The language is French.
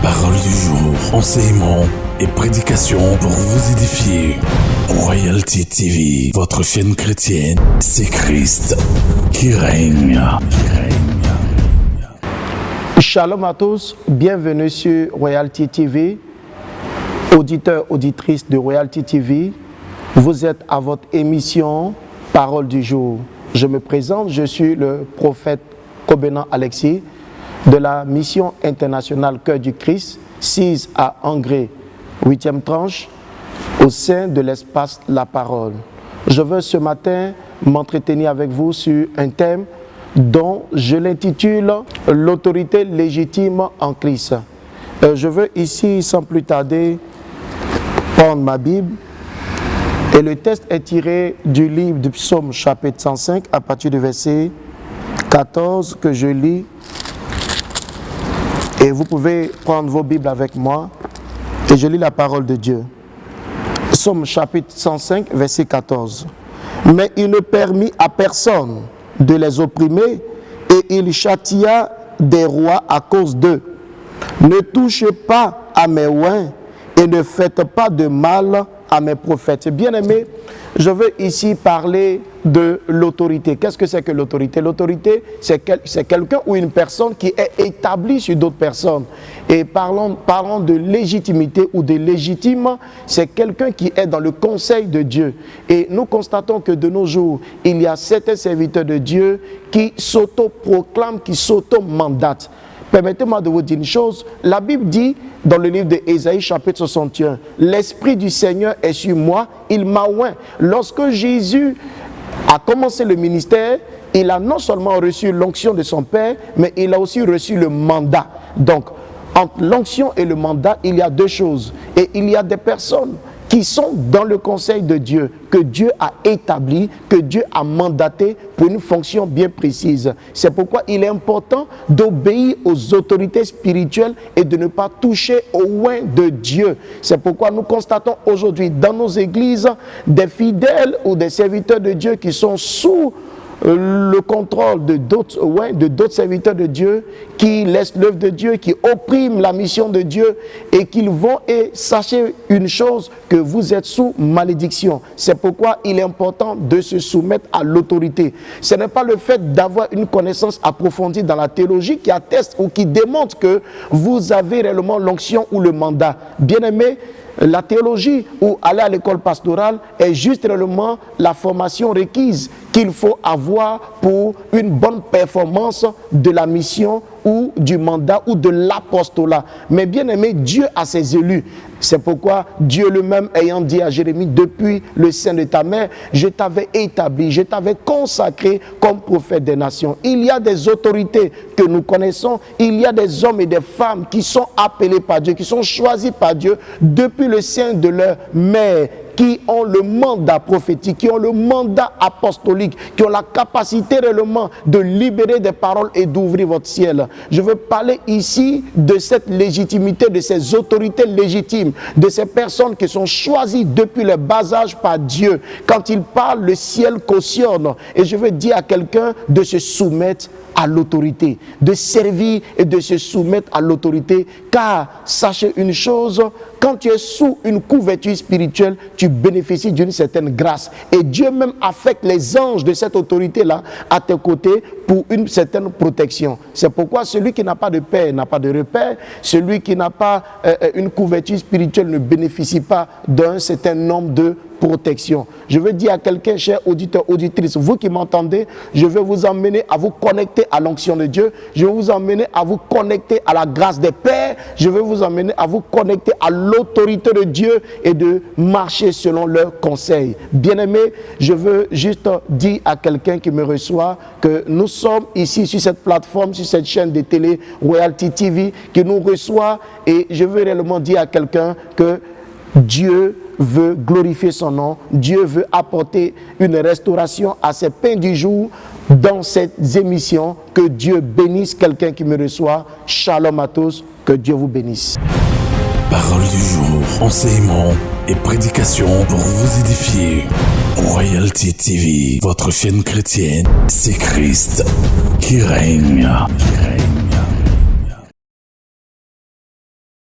Parole du jour, enseignement et prédication pour vous édifier. Royalty TV, votre chaîne chrétienne, c'est Christ qui règne. Shalom à tous, bienvenue sur Royalty TV. Auditeurs, auditrices de Royalty TV, vous êtes à votre émission Parole du jour. Je me présente, je suis le prophète Cobenant Alexis de la mission internationale Cœur du Christ, 6 à Angers, 8e tranche, au sein de l'espace La Parole. Je veux ce matin m'entretenir avec vous sur un thème dont je l'intitule « L'autorité légitime en Christ ». Je veux ici, sans plus tarder, prendre ma Bible et le texte est tiré du livre du Psaume chapitre 105 à partir du verset 14 que je lis. Et vous pouvez prendre vos Bibles avec moi et je lis la parole de Dieu. Psaume chapitre 105, verset 14. « Mais il ne permit à personne de les opprimer et il châtia des rois à cause d'eux. Ne touchez pas à mes oins et ne faites pas de mal à mes prophètes. » Bien-aimés, je veux ici parler de l'autorité. Qu'est-ce que c'est que l'autorité? L'autorité, c'est quelqu'un ou une personne qui est établie sur d'autres personnes. Et parlons de légitimité ou de légitime, c'est quelqu'un qui est dans le conseil de Dieu. Et nous constatons que de nos jours, il y a certains serviteurs de Dieu qui s'auto-proclament, qui s'auto-mandatent. Permettez-moi de vous dire une chose, la Bible dit dans le livre d'Ésaïe chapitre 61, « L'Esprit du Seigneur est sur moi, il m'a oint. » Lorsque Jésus a commencé le ministère, il a non seulement reçu l'onction de son Père, mais il a aussi reçu le mandat. Donc, entre l'onction et le mandat, il y a deux choses. Et il y a des personnes qui sont dans le conseil de Dieu, que Dieu a établi, que Dieu a mandaté pour une fonction bien précise. C'est pourquoi il est important d'obéir aux autorités spirituelles et de ne pas toucher au oint de Dieu. C'est pourquoi nous constatons aujourd'hui dans nos églises des fidèles ou des serviteurs de Dieu qui sont sous le contrôle de d'autres serviteurs de Dieu qui laissent l'œuvre de Dieu, qui oppriment la mission de Dieu et qu'ils vont, et sachez une chose, que vous êtes sous malédiction. C'est pourquoi il est important de se soumettre à l'autorité. Ce n'est pas le fait d'avoir une connaissance approfondie dans la théologie qui atteste ou qui démontre que vous avez réellement l'onction ou le mandat. Bien-aimé, la théologie ou aller à l'école pastorale est juste réellement la formation requise qu'il faut avoir pour une bonne performance de la mission ou du mandat ou de l'apostolat. Mais bien aimé, Dieu a ses élus. C'est pourquoi Dieu lui-même ayant dit à Jérémie, depuis le sein de ta mère, je t'avais établi, je t'avais consacré comme prophète des nations. Il y a des autorités que nous connaissons, il y a des hommes et des femmes qui sont appelés par Dieu, qui sont choisis par Dieu depuis le sein de leur mère, qui ont le mandat prophétique, qui ont le mandat apostolique, qui ont la capacité réellement de libérer des paroles et d'ouvrir votre ciel. Je veux parler ici de cette légitimité, de ces autorités légitimes, de ces personnes qui sont choisies depuis le bas âge par Dieu. Quand il parle, le ciel cautionne. Et je veux dire à quelqu'un de se soumettre à l'autorité, de servir et de se soumettre à l'autorité, car sachez une chose, quand tu es sous une couverture spirituelle, tu bénéficies d'une certaine grâce. Et Dieu même affecte les anges de cette autorité-là à tes côtés pour une certaine protection. C'est pourquoi celui qui n'a pas de père n'a pas de repère, celui qui n'a pas une couverture spirituelle ne bénéficie pas d'un certain nombre de protection. Je veux dire à quelqu'un, cher auditeur, auditrice, vous qui m'entendez, je veux vous emmener à vous connecter à l'onction de Dieu, je veux vous emmener à vous connecter à la grâce des pères, je veux vous emmener à vous connecter à l'autorité de Dieu et de marcher selon leurs conseils. Bien-aimé, je veux juste dire à quelqu'un qui me reçoit que nous sommes ici sur cette plateforme, sur cette chaîne de télé Royalty TV qui nous reçoit, et je veux réellement dire à quelqu'un que Dieu veut glorifier son nom, Dieu veut apporter une restauration à ses pains du jour dans cette émission. Que Dieu bénisse quelqu'un qui me reçoit. Shalom à tous, que Dieu vous bénisse. Parole du jour, enseignement et prédication pour vous édifier. Royalty TV, votre chaîne chrétienne, c'est Christ qui règne.